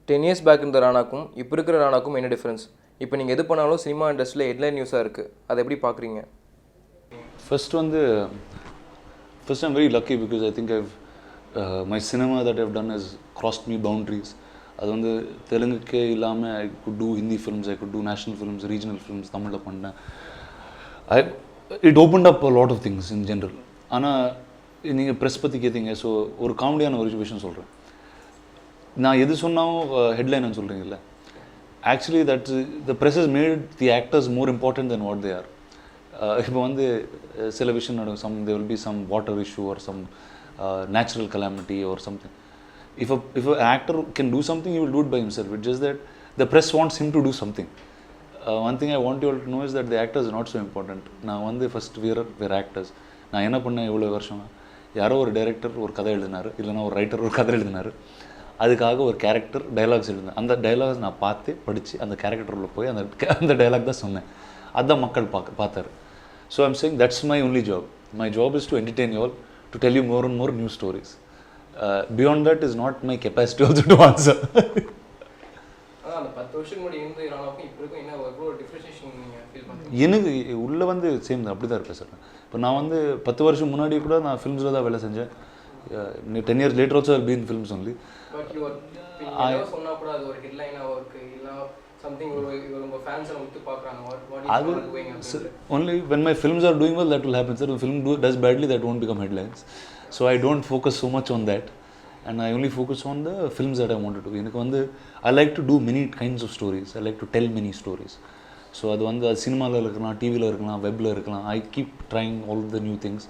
10 years back இருந்த ராணாக்கும் இப்போ இருக்கிற ராணாக்கும் என்ன டிஃப்ரென்ஸ்? இப்போ நீங்கள் எது பண்ணாலும் சினிமா இண்டஸ்ட்ரியில் ஹெட்லைன் நியூஸாக இருக்குது, அதை எப்படி பார்க்குறீங்க? First I'm very lucky because I think my cinema that I've done has crossed me boundaries. அது வந்து தெலுங்குக்கே இல்லாமல் I could do Hindi films, I could do national films, regional films, தமிழில் பண்ணேன். It opened up a lot of things in general. ஆனால் நீங்கள் press பற்றி கேட்டீங்க, so ஒரு காமெடியான ஒரு விஷயம் சொல்கிறேன். நான் எது சொன்னாலும் ஹெட்லைன்னு சொல்கிறீங்கல்ல, actually that's the press has made the actors more important then what they are. இப்போ வந்து சில விஷயம் நடக்கும், there will be some water issue or some natural calamity or something. If an actor can do something, he will do it by himself. It's just that the press wants him to do something. One thing I want you all to know is that the actors are not so important. நான் வந்து first we're actors. நான் என்ன பண்ணேன் எவ்வளோ வருஷம், யாரோ ஒரு director ஒரு கதை எழுதினார், இல்லைனா ஒரு ரைட்டர் ஒரு கதை எழுதினார், அதுக்காக ஒரு கேரக்டர் டைலாக்ஸ் எழுதினேன். அந்த டைலாக்ஸ் நான் பார்த்து படித்து அந்த கேரக்டரில் போய் அந்த டைலாக் தான் சொன்னேன். அதுதான் மக்கள் பார்த்தாரு. So I'm saying that's my only job. My job is to entertain you all, to tell you more and more new stories. Beyond that is not my capacity also to answer. எனக்கு உள்ளே வந்து same தான், அப்படி தான் இருப்பேன் sir. இப்போ நான் வந்து 10 வருஷம் முன்னாடி கூட நான் ஃபிலிம்ஸில் தான் வேலை செஞ்சேன். 10 years later also I'll be in films only. Only when my films are doing well, that will happen, sir. When film does badly, that won't become headlines. So I don't focus so much on that, and I only focus on the films that I want to do. எனக்கு வந்து I like to do many kinds of stories. I like to tell many stories. So அது வந்து சினிமாவில் இருக்கலாம், டிவியில் இருக்கலாம், வெப்பில் இருக்கலாம். I keep trying all the new things.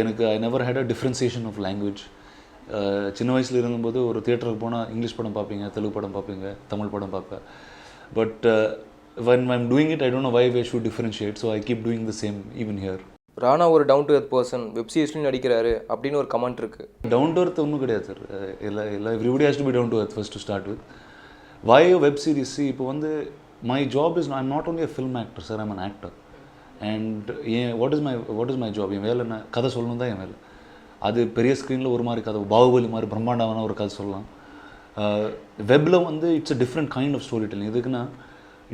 எனக்கு I never had a differentiation of language. சின்ன வயசில் இருந்தபோது ஒரு தியேட்டருக்கு போனால் இங்கிலீஷ் படம் பார்ப்பீங்க, தெலுங்கு படம் பார்ப்பீங்க, தமிழ் படம் பார்ப்பேன். But when I'm doing it, I don't know why I should differentiate. So I keep doing the same even here. Rana ஒரு down to earth person, web சீரிஸ்லையும் நடிக்கிறாரு அப்படின்னு ஒரு கமெண்ட் இருக்குது. டவுன் டு எர்த் ஒன்றும் கிடையாது சார். Everybody has to be down to earth first to start with. Why web series? இப்போ வந்து my job is I'm not only a film actor sir, I'm an actor. And what is my job? என் வேலை என்ன? கதை சொல்லணும் தான் என் வேலை. அது பெரிய ஸ்க்ரீனில் ஒரு மாதிரி கதை, பாகுபலி மாதிரி பிரம்மாண்டமான ஒரு கதை சொல்லலாம். வெப்பில் வந்து it's a different kind of story telling. எதுக்குன்னா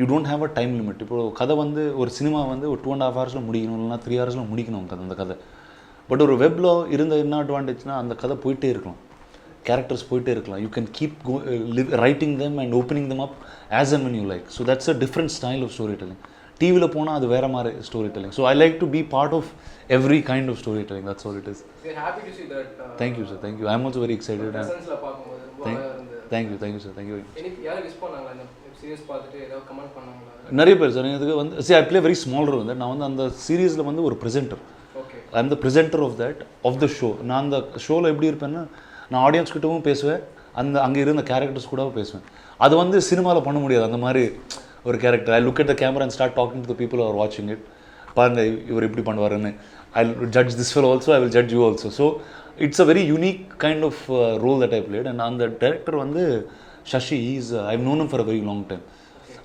you don't have a time limit. இப்போது கதை வந்து ஒரு சினிமா வந்து ஒரு 2.5 hours முடிக்கணும், இல்லைனா 3 hours முடிக்கணும் அந்த கதை. பட் ஒரு வெப்பில் இருந்த என்ன அட்வான்டேஜ்னால் அந்த கதை போயிட்டே இருக்கலாம், கேரக்டர்ஸ் போயிட்டே இருக்கலாம். You can keep writing them and opening them up as and when you like. So that's a different style of story telling. டிவியில் போனால் அது வேறு மாதிரி story telling. So I like to be part of every kind of storytelling. That's all it is. We're happy to see that. Thank you sir, thank you. I'm also very excited. Thank you sir, thank you. யாரை miss பண்ணாங்களா இந்த series பார்த்துட்டு ஏதாவது comment பண்ணாங்களா? நிறைய பேர் sir. இதுக்கு வந்து see I play very small role. நான் வந்து அந்த சீரீஸில் வந்து ஒரு presenter. Okay, I am the presenter of the show. நான் அந்த ஷோவில் எப்படி இருப்பேன்னா, நான் ஆடியன்ஸ் கிட்டவும் பேசுவேன், அங்கே இருந்த கேரக்டர்ஸ் கூடவும் பேசுவேன். அது வந்து சினிமாவில் பண்ண முடியாது அந்த மாதிரி ஒரு character. I look at the camera and start talking to the people are வாட்சிங் இட். பாருங்க இவர் எப்படி பண்ணுவாருன்னு. I judge this fell also, I will judge you also. So it's a very unique kind of role that I played. And அந்த director வந்து Shashi, I known him for a very long time.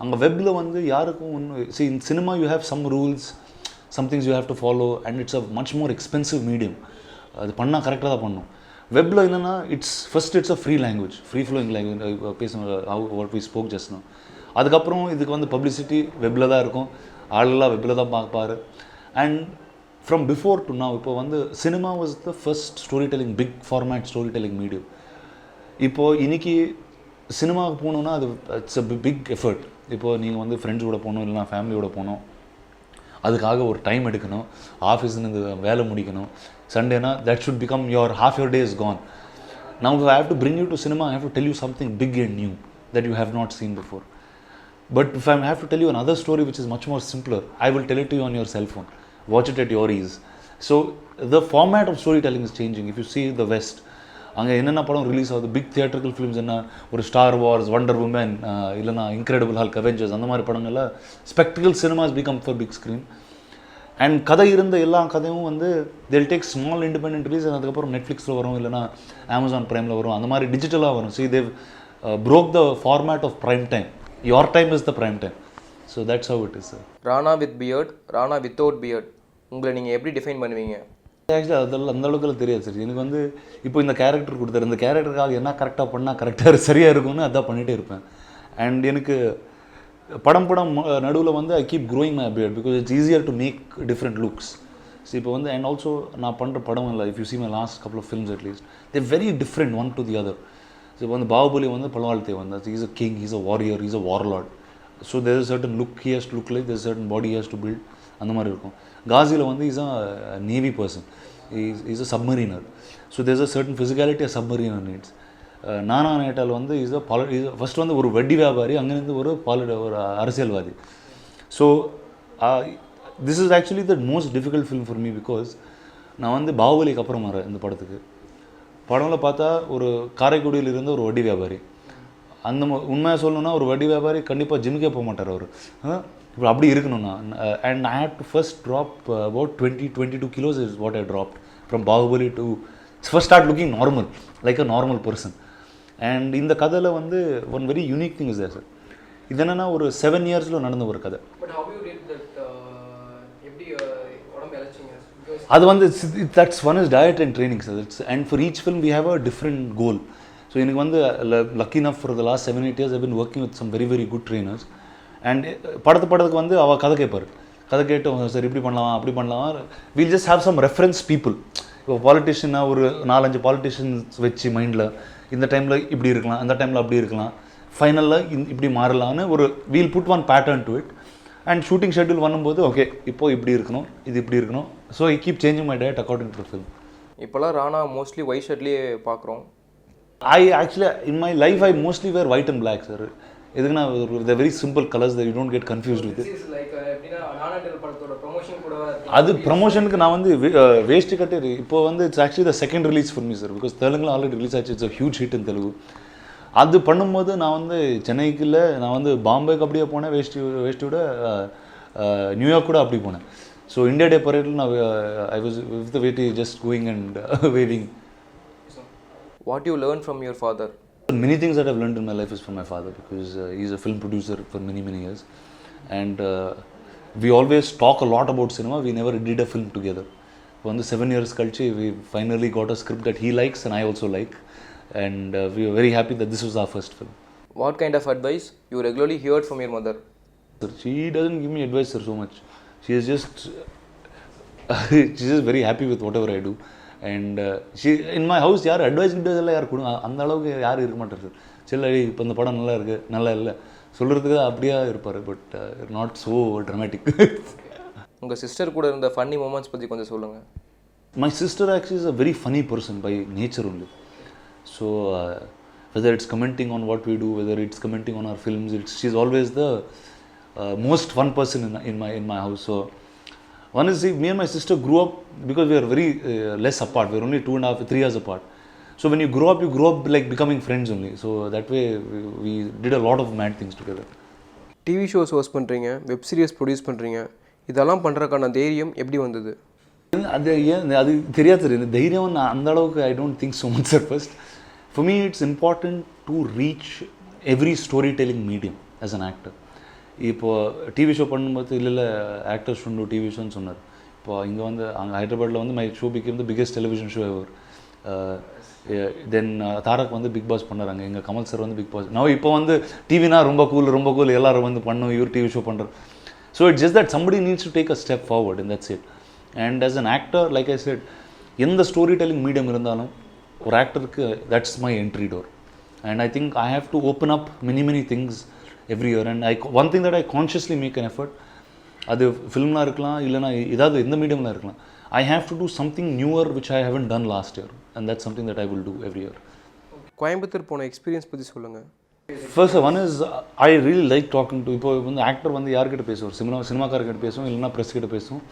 அங்கே வெப்பில் வந்து யாருக்கும் ஒன்று in cinema you have some rules, some things you have to follow, and it's a much more expensive medium. அது பண்ணால் கரெக்டாக தான் பண்ணணும். வெப்பில் என்னென்னா it's a free language, free flowing language. What we spoke just now. அதுக்கப்புறம் இதுக்கு வந்து பப்ளிசிட்டி வெப்பில் தான் இருக்கும், ஆளெல்லாம் வெப்பில் தான் பார்ப்பாரு. And from before to now, இப்போ வந்து cinema was the first story telling, big format story telling medium. இப்போது இன்றைக்கி சினிமாவுக்கு போகணுன்னா அது இட்ஸ் அ பிக் எஃபர்ட். இப்போது நீங்கள் வந்து ஃப்ரெண்ட்ஸோட போகணும், இல்லைனா ஃபேமிலியோட போகணும், அதுக்காக ஒரு டைம் எடுக்கணும், ஆஃபீஸ்லேருந்து வேலை முடிக்கணும். சண்டேனா that should become your half your day is gone. Now if I have to bring you to cinema, I have to tell you something big and new that you have not seen before. But if I have to tell you another story which is much more simpler, I will tell it to you on your cell phone. Watch it at your ease. So the format of storytelling is changing. If you see the West, அங்கே என்னென்ன படம் release ஆகுது, big theatrical films என்ன, ஒரு Star Wars, Wonder Woman, இல்லைனா Incredible Hulk, Avengers, அந்த மாதிரி படங்கள்லாம் spectacle cinemas become for big screen. And கதை இருந்த எல்லா கதையும் வந்து they'll take small independent release, அதுக்கப்புறம் நெட்ஃப்ளிக்ஸில் வரும், இல்லைனா அமேசான் ப்ரைமில் வரும், அந்த மாதிரி டிஜிட்டலாக வரும். See, they've broke the format of prime time. Your time is the prime time. So that's how it is, sir. Rana with beard, Rana without beard, உங்களை நீங்கள் எப்படி டிஃபைன் பண்ணுவீங்க? ஆக்சுவலி அதெல்லாம் அந்த அளவுக்குலாம் தெரியாது சார். எனக்கு வந்து இப்போ இந்த கேரக்டர் கொடுத்தாரு, இந்த கேரக்டருக்காக என்ன கரெக்டாக பண்ணால் கரெக்டாக சரியாக இருக்கும்னு அதான் பண்ணிகிட்டே இருப்பேன். அண்ட் எனக்கு படம் நடுவில் வந்து I keep growing my beard because it's easier to make different looks. So இப்போ வந்து அண்ட் ஆல்சோ நான் பண்ணுற படம் இல்லை, if you see my last couple of films at least they very different one to the other. So இப்போ வந்து பாகுபலி வந்து பலவாழ்த்தே வந்து is a king, is a warrior, is a warlord. So there is certain look he has to look like, there certain body has to build, அந்த மாதிரி இருக்கும். காசியில் வந்து is a navy person, is a submariner. So there is a certain physicality a submariner needs. நானா ஆனாயிட்டால் வந்து is first வந்து ஒரு வட்டி வியாபாரி, அங்கேருந்து ஒரு அரசியல்வாதி. So this is actually the most difficult film for me because நான் வந்து பாகுபலிக்கு அப்புறம் வரேன் இந்த படத்துக்கு. படம்ல பார்த்தா ஒரு காரைக்குடியில் இருந்த ஒரு வட்டி வியாபாரி. அந்த உண்மையாக சொல்லணும்னா ஒரு வட்டி வியாபாரி கண்டிப்பாக ஜிம்முக்கே போக மாட்டார் அவர். இப்போ அப்படி இருக்கணும்னா and I had to first drop about 22 kilos is what I dropped from Baahubali to first start looking normal like a normal person. And இந்த கதையில் வந்து one very unique thing is there sir. இது என்னென்னா ஒரு 7 years நடந்த ஒரு கதை. அது வந்து that's one is diet and training sir. And for each film we have a different goal. So எனக்கு வந்து lucky enough for the last 7-8 years I been working with some very very good trainers. And படத்துக்கு வந்து அவள் கதை கேட்பார். கதை கேட்டு sir இப்படி பண்ணலாம் அப்படி பண்ணலாம், will just have some reference people. இப்போ பாலிட்டிஷியனாக ஒரு 4-5 பாலிட்டிஷியன்ஸ் வச்சு மைண்டில் இந்த டைமில் இப்படி இருக்கலாம், அந்த டைமில் அப்படி இருக்கலாம், ஃபைனலில் இப்படி மாறலான்னு ஒரு we'll put one pattern to it. And shooting schedule பண்ணும்போது ஓகே இப்போது இப்படி இருக்கணும், இது இப்படி இருக்கணும். So I keep changing my diet according to film. இப்போலாம் ராணா மோஸ்ட்லி ஒயிட் ஷர்ட்லேயே பார்க்குறோம். I actually, in my life, I mostly wear white and black, sir. எதுக்குன்னா they're very simple colors that you don't get confused with it. அது ப்ரமோஷனுக்கு நான் வந்து வேஷ்டி கட்டி இப்போ வந்து it's actually the second release for me sir. Because தெலுங்குல already release ஆச்சு, it's a huge hit இன் தெலுங்கு. அது பண்ணும்போது நான் வந்து சென்னைக்குள்ள நான் வந்து பாம்பேக்கு அப்படியே போனேன் வேஷ்டியோட, நியூயார்க் கூட அப்படி போனேன். ஸோ இந்தியா டே பரேடில் நான் ஐ வாஸ் வித் த வேட்டி just going and waving. What you learn from your father? Many things that I've learned in my life is from my father because he's a film producer for many years, and we always talk a lot about cinema. We never did a film together. On the 7 years culture, we finally got a script that he likes and I also like, and we are very happy that this was our first film. What kind of advice you regularly heard from your mother? She doesn't give me advice, sir, so much. She is just she's just very happy with whatever I do. And she in my house யார் advice எல்லாம் யார் கொடுங்க அந்த அளவுக்கு யாரும் இருக்க மாட்டார் sir. சில இப்போ இந்த படம் நல்லா இருக்குது நல்லா இல்லை சொல்கிறதுக்கு அப்படியே இருப்பார், பட் நாட் ஸோ ட்ரமேட்டிக். உங்கள் சிஸ்டர் கூட இருந்த ஃபன்னி மூமெண்ட்ஸ் பற்றி கொஞ்சம் சொல்லுங்கள். My sister actually is a very funny person by nature only. So whether it's commenting on what we do, whether it's commenting on our films, she is always the most fun person in my house. So one is, me and my sister grew up because we are very less apart. We are only 2.5-3 years apart. So when you grow up like becoming friends only. So that way we did a lot of mad things together. TV shows host பண்ணுறீங்க, web series produce பண்ணுறீங்க, இதெல்லாம் பண்ணுறதுக்கான தைரியம் எப்படி வந்தது? அது தெரியாது sir. இந்த தைரியம் நான் அந்த அளவுக்கு I don't think so much sir. First for me it's important to reach every story telling medium as an actor. இப்போது டிவி ஷோ பண்ணும்போது இல்லை ஆக்டர்ஸ் டூ டிவி ஷோன்னு சொன்னார். இப்போ இங்கே வந்து அங்கே ஹைதராபாத்தில் வந்து my show became the biggest television show ever. Then Tarak வந்து பிக் பாஸ் பண்ணாங்க, எங்கள் கமல் சார் வந்து பிக் பாஸ். நான் இப்போ வந்து டிவினா ரொம்ப கூல் எல்லோரும் வந்து பண்ணும், இவர் டிவி ஷோ பண்ணுறார். So it's just that somebody needs to take a step forward and that's it. And as an actor like I said, எந்த ஸ்டோரி டெல்லிங் மீடியம் இருந்தாலும் ஒரு ஆக்டருக்கு that's my entry door. And I think I have to open up many things every year. And one thing that I consciously make an effort, அது ஃபில்ம்லாம் இருக்கலாம் இல்லைனா ஏதாவது எந்த மீடியமில் இருக்கலாம், I have to do something newer which I haven't done last year, and that's something that I will do every year. Coimbatore போன experience பற்றி சொல்லுங்கள். First one is I really like talking to, இப்போ வந்து ஆக்டர் வந்து யார்கிட்ட பேசுவோம், சினிமாக்காரர்கிட்ட பேசுவோம் இல்லைனா ப்ரெஸ் கிட்ட பேசுவோம்.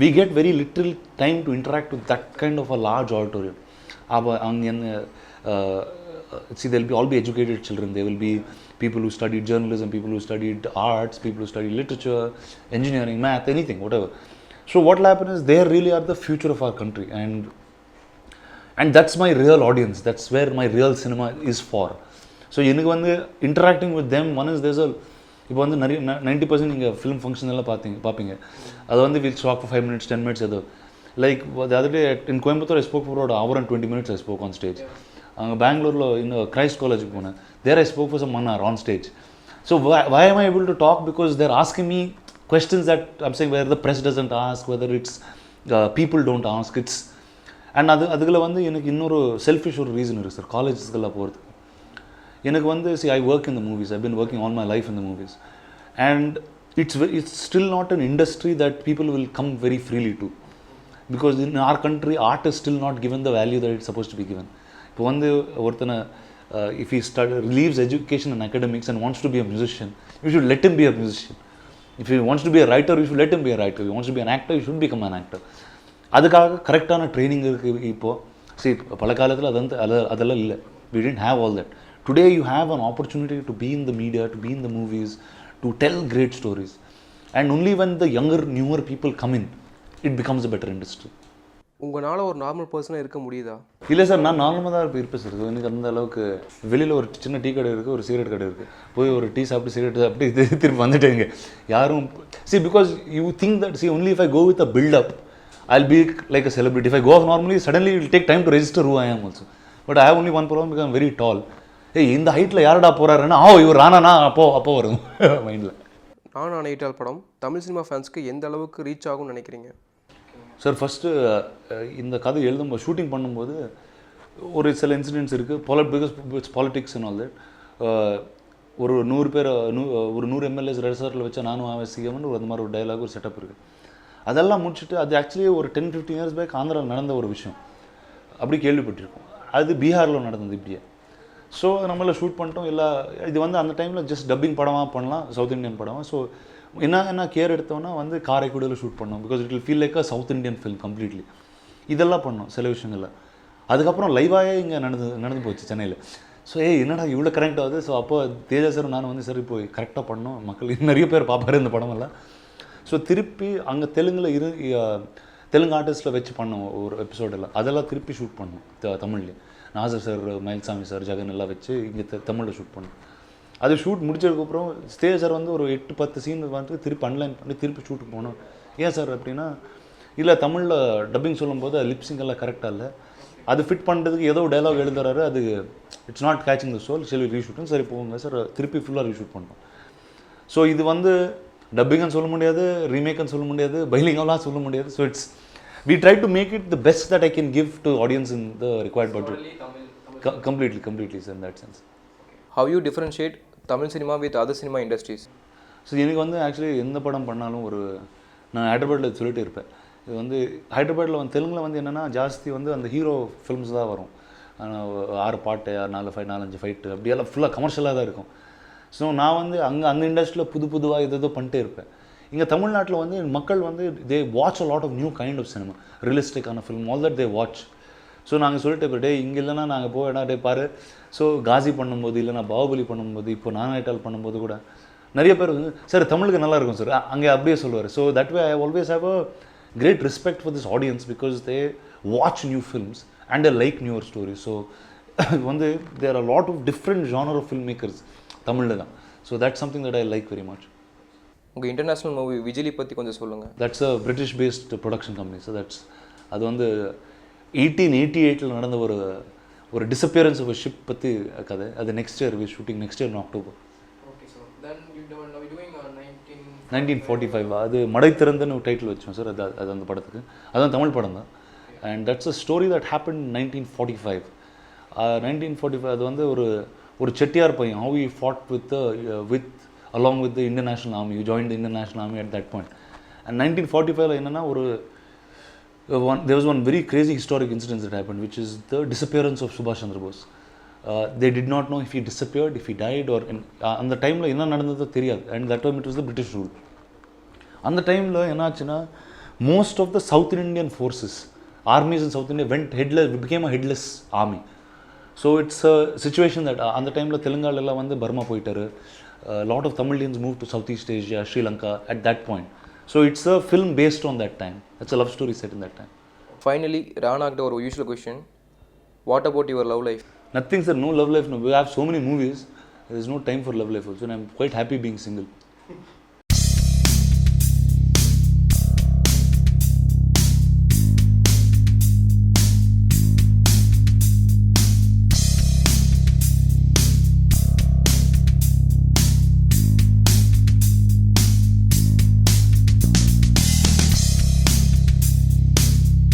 We get very little time to interact with that kind of a large auditorium. அப்போ அங்கே see, they'll be all be educated children. They will be people who studied journalism, people who studied arts, people who studied literature, engineering, math, anything, whatever. So what will happen is they really are the future of our country, and that's my real audience. That's where my real cinema is for. So எனக்கு வந்து interacting with them, one is there's a, இப்போ வந்து நிறைய 90% நீங்கள் film function எல்லாம் பார்ப்பீங்க. அது வந்து will talk for 5 minutes 10 minutes ஏதோ. Like the other day in Coimbatore, I spoke for about an hour and 20 minutes. I spoke on stage. Bangalore, in Christ College, there I spoke for some 1 hour on stage. So why am I able to talk? Because they're asking me questions that I'm saying where the press doesn't ask, whether it's people don't ask. It's and அதுக்குள்ள வந்து எனக்கு இன்னொரு selfish ஒரு reason இருக்குது sir காலேஜஸ்க்கெல்லாம் போகிறதுக்கு. எனக்கு வந்து I work in the movies. I've been working all my life in the movies. And it's still not an industry that people will come very freely to. Because in our country, art is still not given the value that it's supposed to be given. இப்போ வந்து ஒருத்தனை if he leaves education and academics and wants to be a musician, you should let him be a musician. If he wants to be a writer, you should let him be a writer. If he wants to be an actor, you should become an actor. அதுக்காக கரெக்டான training இருக்குது இப்போது. பல காலத்தில் அதெல்லாம் இல்லை. We didn't have all that. Today you have an opportunity to be in the media, to be in the movies, to tell great stories. And only when the younger, newer people come in, it becomes a better industry. உங்களால் ஒரு normal பர்சனாக இருக்க முடியுதா? இல்லை sir, நான் நார்மலாக தான் இருப்பேன் சார். எனக்கு அந்த அளவுக்கு வெளியில் ஒரு சின்ன டீ கடை இருக்குது, ஒரு சிகரெட் கடை இருக்குது. போய் ஒரு டீ சாப்பிட்டு சிகரெட் சாப்பிட்டு திருப்பி வந்துட்டேங்க. யாரும் because you think that only if I go with a build-up, I'll be like a celebrity. If I go off normally, suddenly it will take time to register who I am also. But I have only one problem, because I'm very tall. இந்த ஹைட்டில் யாரடா போகிறாருன்னா இவர் ராணானா அப்போ வரும் மைண்டில். நான் ஆணையிட்டால் படம் Tamil cinema ஃபேன்ஸ்க்கு எந்த அளவுக்கு ரீச் ஆகும்னு நினைக்கிறீங்க? சார், ஃபஸ்ட்டு இந்த கதை எழுதும்போது ஷூட்டிங் பண்ணும்போது ஒரு சில இன்சிடென்ட்ஸ் இருக்குது. Because it's politics and all that. ஒரு 100 பேர் ஒரு 100 எம்எல்ஏஸ் ரெசார்ட்டில் வச்சா நானும் அவசியம்னு அந்த மாதிரி ஒரு டைலாக், ஒரு செட்டப் இருக்குது. அதெல்லாம் முடிச்சுட்டு அது ஆக்சுவலி ஒரு 10-15 இயர்ஸ் பேக் ஆந்திராவில் நடந்த ஒரு விஷயம். அப்படி கேள்விப்பட்டிருக்கோம். அது பீகாரில் நடந்தது இப்படியே. ஸோ நம்மள ஷூட் பண்ணிட்டோம். இது வந்து அந்த டைமில் ஜஸ்ட் டப்பிங் படமாக பண்ணலாம், சவுத் இண்டியன் படமாக. ஸோ என்ன கேர் எடுத்தோன்னா வந்து காரைக்குடியில் ஷூட் பண்ணோம். Because it will feel like a south Indian film completely. இதெல்லாம் பண்ணோம் சில விஷயங்களில். அதுக்கப்புறம் லைவாகவே இங்கே நடந்து போச்சு சென்னையில். ஸோ என்னடா இவ்வளோ கரெக்ட் ஆகுது. ஸோ அப்போ தேஜா சார் நான் வந்து சரி போய் கரெக்டாக பண்ணோம். மக்கள் நிறைய பேர் பார்ப்பாரு இந்த படமெல்லாம். ஸோ திருப்பி அங்கே தெலுங்கு ஆர்டிஸ்ட்டில் வச்சு பண்ணோம் ஒரு எபிசோடெல்லாம். அதெல்லாம் திருப்பி ஷூட் பண்ணோம் தமிழ்லேயே. நாசர் சார், மயில்சாமி சார், ஜெகன் எல்லாம் வச்சு இங்கே தமிழில் ஷூட் பண்ணோம். அது ஷூட் முடிச்சதுக்கப்புறம் ஸ்டேஜ் சார் வந்து ஒரு 8-10 சீன் வந்துட்டு திருப்பி அன்லைன் பண்ணி திருப்பி ஷூட்டுக்கு போனோம். ஏன் சார் அப்படின்னா, இல்லை தமிழில் டப்பிங் சொல்லும்போது அது லிப்ஸிங் எல்லாம் கரெக்டாக இல்லை, அது ஃபிட் பண்ணுறதுக்கு ஏதோ டைலாக் எழுதுறாரு, அது it's not catching the soul, சரி ரீஷூட்னு சரி போங்க சார் திருப்பி ஃபுல்லாக ரீஷூட் பண்ணோம். ஸோ இது வந்து டப்பிங்னு சொல்ல முடியாது, ரீமேக்குன்னு சொல்ல முடியாது, பைலிங்கெல்லாம் சொல்ல முடியாது. So we try to make it the best that I can give to audience in the required budget. Completely sir, in that sense. How you differentiate Tamil cinema with other cinema industries? So எனக்கு வந்து actually எந்த படம் பண்ணாலும் நான் ஹைதராபாத்தில் சொல்லிட்டு இருப்பேன். இது வந்து ஹைதராபாத்தில் வந்து தெலுங்கில் வந்து என்னென்னா ஜாஸ்தி வந்து அந்த ஹீரோ ஃபிலிம்ஸ் தான் வரும். 6 பாட்டு, 4-5 ஃபைட்டு அப்படியெல்லாம் ஃபுல்லாக கமர்ஷியலாக தான் இருக்கும். ஸோ நான் வந்து அந்த இண்டஸ்ட்ரியில் புதுவாக ஏதோ பண்ணிட்டே இருப்பேன். இங்கே தமிழ்நாட்டில் வந்து மக்கள் வந்து they watch a lot of new kind of cinema, ரியலிஸ்டிக்கான film, all that they watch. So நாங்கள் சொல்லிட்டு இப்போ இங்கே இல்லைனா நாங்கள் போய் பாரு. ஸோ காசி பண்ணும்போது, இல்லைனா பாகுபலி பண்ணும்போது, இப்போ நான் ஆணையிட்டால் பண்ணும்போது கூட நிறைய பேர் வந்து சார் தமிழுக்கு நல்லா இருக்கும் சார் அங்கே அப்படியே சொல்லுவார். So that way I always have a great respect for this audience, because they watch new films and they like newer stories. So வந்து there are lot of different genre of film makers தமிழில் தான். So that's something that I like very much. உங்கள் international movie விஜிலி பற்றி கொஞ்சம் சொல்லுங்கள். That's a British based production company. So அது வந்து 1888 நடந்த ஒரு டிஸப்பியரன்ஸ் ஆஃப் அ ஷிப் பற்றி கதை. அது next year shooting, next year October. 1945 அது மடை திறந்தன்னு ஒரு டைட்டில் வச்சோம் சார். அது அந்த படத்துக்கு அதுதான் தமிழ் படம் தான். And that's a story that happen 1945. 1945 அது வந்து ஒரு செட்டியார் பையன், how he fought along with the Indian National Army. You joined the Indian National Army at that point. And 1945 என்னன்னா there was one very crazy historic incident that happened, which is the disappearance of Subhash Chandra Bose. They did not know if he disappeared, if he died, or அந்த டைமில் என்ன நடந்ததோ தெரியாது. And that time it was the British rule. அந்த டைமில் என்னாச்சுன்னா most of the South Indian forces, armies in South India went headless, became a headless army. So it's a situation that அந்த டைமில் தெலுங்காலெல்லாம் வந்து பர்மா போயிட்டாரு. A lot of Tamilians moved to Southeast Asia, Sri Lanka at that point. So it's a film based on that time. It's a love story set in that time. Finally, Rana கிட்ட ஒரு usual question. What about your love life? Nothing sir, no love life. No. We have so many movies. There is no time for love life also, and I'm quite happy being single.